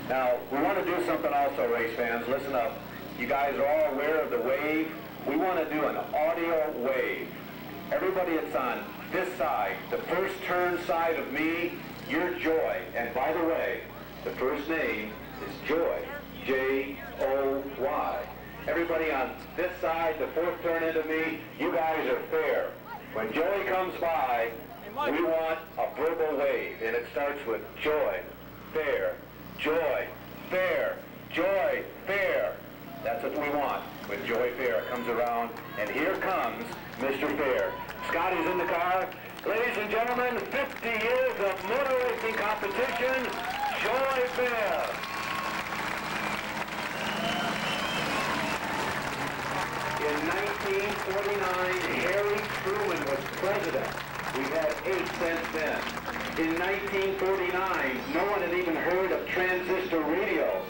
Now, we want to do something also, race fans. Listen up. You guys are all aware of the wave. We want to do an audio wave. Everybody that's on this side, the first turn side of me, you're Joy. And by the way, the first name is Joy, J-O-Y. Everybody on this side, the fourth turn into me, you guys are Fair. When Joy comes by, we want a verbal wave, and it starts with Joy, Fair, Joy, Fair, Joy, Fair. That's what we want when Joy Fair comes around. And here comes Mr. Fair. Scotty's in the car. Ladies and gentlemen, 50 years of motor racing competition, Joy Fair. In 1949, Harry Truman was president. We've had 8 since then. In 1949, no one had even heard of transistor radios,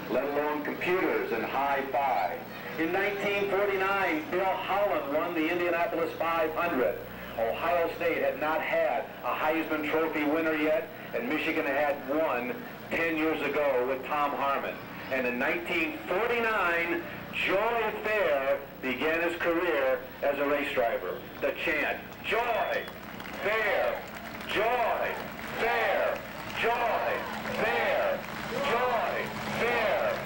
let alone computers and hi-fi. In 1949, Bill Howland won the Indianapolis 500. Ohio State had not had a Heisman Trophy winner yet, and Michigan had won 10 years ago with Tom Harmon. And in 1949, Joy Fair began his career as a race driver. The chant, Joy, Fair, Joy, Fair, Joy, Fair, Joy, Fair.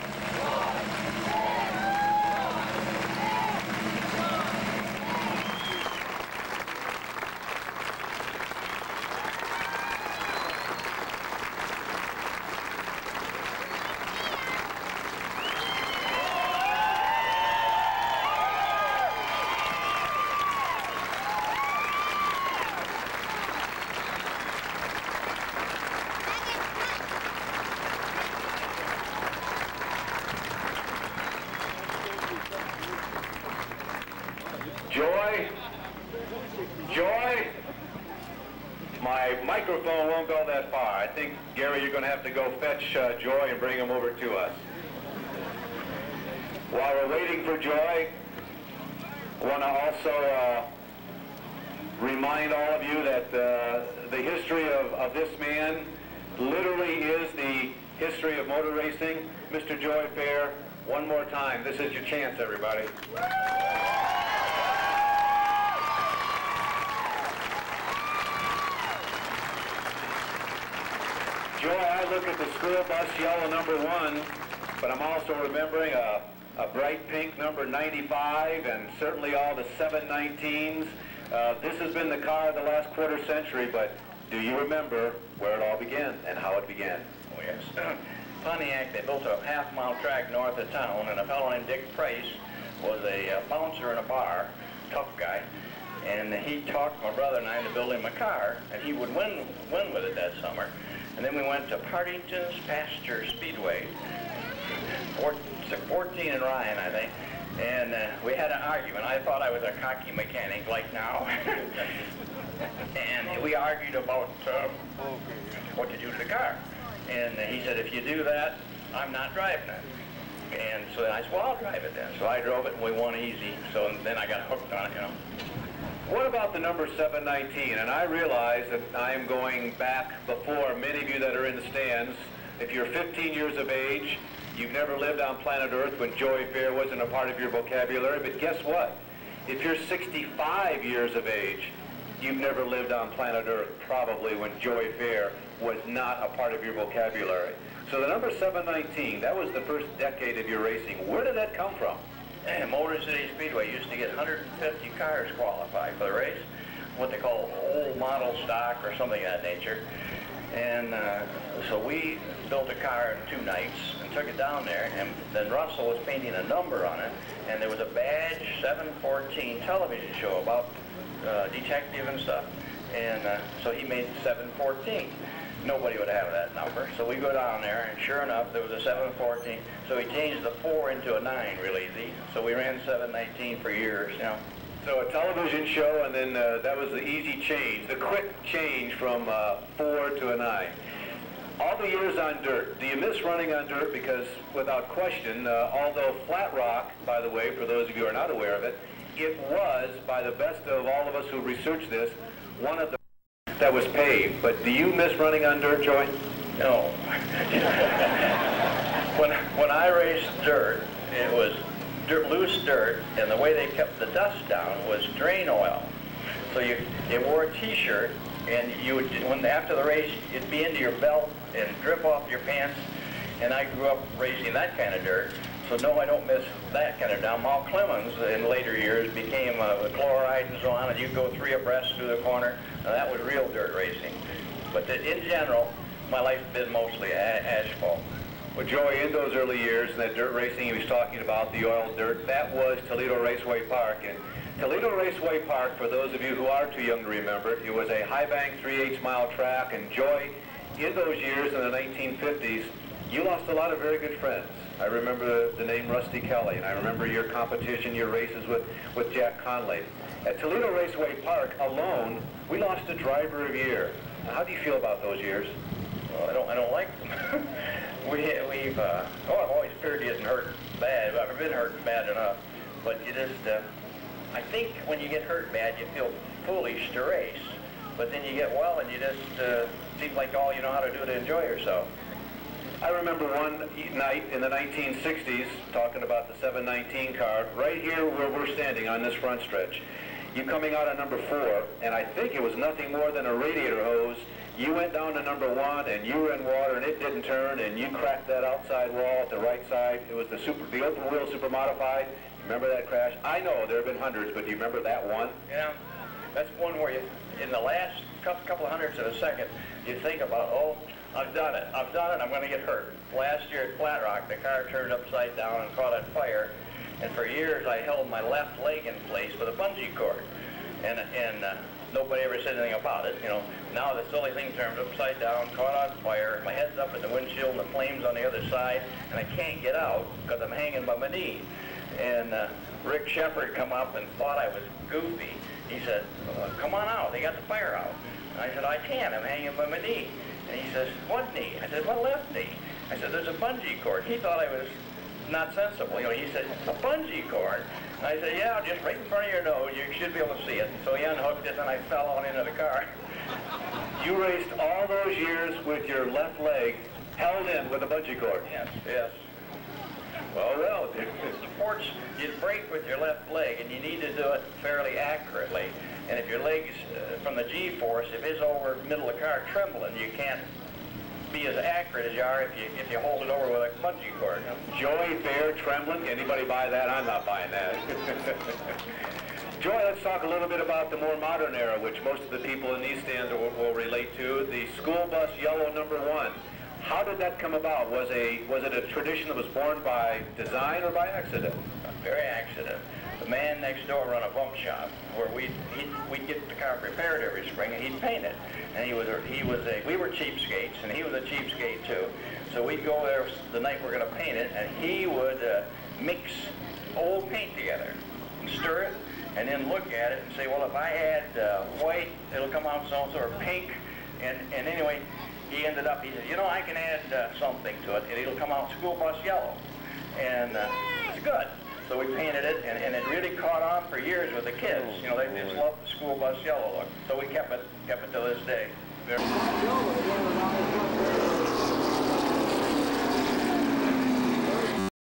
Joy? Joy? My microphone won't go that far. I think, Gary, you're going to have to go fetch Joy and bring him over to us. While we're waiting for Joy, I want to also remind all of you that the history of this man literally is the history of motor racing. Mr. Joy Fair, one more time. This is your chance, everybody. Joy, I look at the school bus yellow number 1, but I'm also remembering a bright pink number 95 and certainly all the 719s. This has been the car of the last quarter century, but do you remember where it all began and how it began? Oh, yes. Pontiac, they built a half-mile track north of town, and a fellow named Dick Price was a bouncer in a bar, tough guy, and he talked my brother and I into building him a car, and he would win with it that summer. And then we went to Partington's Pasture Speedway, 14 in Ryan, I think, and we had an argument. I thought I was a cocky mechanic, like now, and we argued about what to do to the car. And he said, if you do that, I'm not driving it. And so I said, well, I'll drive it then. So I drove it, and we won easy. So then I got hooked on it, you know. What about the number 719? And I realize that I am going back before many of you that are in the stands. If you're 15 years of age, you've never lived on planet Earth when Joy Fair wasn't a part of your vocabulary. But guess what? If you're 65 years of age, you've never lived on planet Earth probably when Joy Fair was not a part of your vocabulary. So the number 719, that was the first decade of your racing. Where did that come from? Motor City Speedway used to get 150 cars qualified for the race, what they call old model stock or something of that nature. And so we built a car in 2 nights and took it down there, and then Russell was painting a number on it, and there was a badge 714 television show about detective and stuff. And so he made 714. Nobody would have that number. So we go down there, and sure enough, there was a 714. So he changed the 4 into a 9 real easy. So we ran 719 for years, you know. So a television show, and then that was the easy change, the quick change from 4 to a 9. All the years on dirt, do you miss running on dirt? Because without question, although Flat Rock, by the way, for those of you who are not aware of it, it was, by the best of all of us who researched this, one of the that was paved. But do you miss running on dirt, Joy? No. I raced dirt, it was loose dirt, and the way they kept the dust down was drain oil. So you wore a T-shirt, and you would, after the race, it'd be into your belt and drip off your pants. And I grew up racing that kind of dirt, so no, I don't miss that kind of down. Mal Clemens in later years became with chloride and so on, and you'd go 3 abreast through the corner. Now, that was real dirt racing. But in general, my life's been mostly asphalt. Well, Joey, in those early years, in that dirt racing he was talking about, the oil dirt, that was Toledo Raceway Park. And Toledo Raceway Park, for those of you who are too young to remember, it was a high-bank 3/8 mile track. And Joey, in those years in the 1950s, you lost a lot of very good friends. I remember the name Rusty Kelly, and I remember your competition, your races with Jack Conley. At Toledo Raceway Park alone, we lost a driver of the year. Now, how do you feel about those years? Well, I don't like them. I've always feared he isn't hurt bad. I've been hurt bad enough. But you just, I think when you get hurt bad, you feel foolish to race. But then you get well, and you just, seems like all you know how to do to enjoy yourself. I remember one night in the 1960s, talking about the 719 car, right here where we're standing on this front stretch. You coming out of number 4, and I think it was nothing more than a radiator hose. You went down to number 1, and you were in water, and it didn't turn, and you cracked that outside wall at the right side. It was the open wheel super modified. Remember that crash? I know there have been hundreds, but do you remember that one? Yeah, that's one where you, in the last couple of hundredths of a second, you think about, oh, I've done it, I'm going to get hurt. Last year at Flat Rock, the car turned upside down and caught on fire, and for years I held my left leg in place with a bungee cord, and nobody ever said anything about it. You know, now the silly thing turns upside down, caught on fire, my head's up in the windshield and the flames on the other side, and I can't get out because I'm hanging by my knee. And Rick Shepard come up and thought I was goofy. He said, come on out, they got the fire out. And I said, I can't, I'm hanging by my knee. And he says, what knee? I said, well, left knee. I said, there's a bungee cord. He thought I was not sensible. You know, he said, a bungee cord? And I said, yeah, just right in front of your nose, you should be able to see it. And so he unhooked it, and I fell on into the car. You raced all those years with your left leg held in with a bungee cord. Yes, yes. Well, sports, you brake with your left leg, and you need to do it fairly accurately. And if your leg's from the G-force, if it's over the middle of the car trembling, you can't be as accurate as you are if you hold it over with a bungee cord. Joy Fair trembling. Anybody buy that? I'm not buying that. Joy, let's talk a little bit about the more modern era, which most of the people in these stands will relate to. The school bus yellow number 1. How did that come about? Was it a tradition that was born by design or by accident? Very accident. The man next door run a bump shop where we'd get the car prepared every spring, and he'd paint it. And we were cheapskates, and he was a cheapskate too. So we'd go there the night we're going to paint it, and he would mix old paint together and stir it, and then look at it and say, well, if I add white, it'll come out so-and-so, or pink. And anyway, he ended up, he said, you know, I can add something to it, and it'll come out school bus yellow. And it's good. So we painted it, and it really caught on for years with the kids. You know, they just loved the school bus yellow look. So we kept it to this day.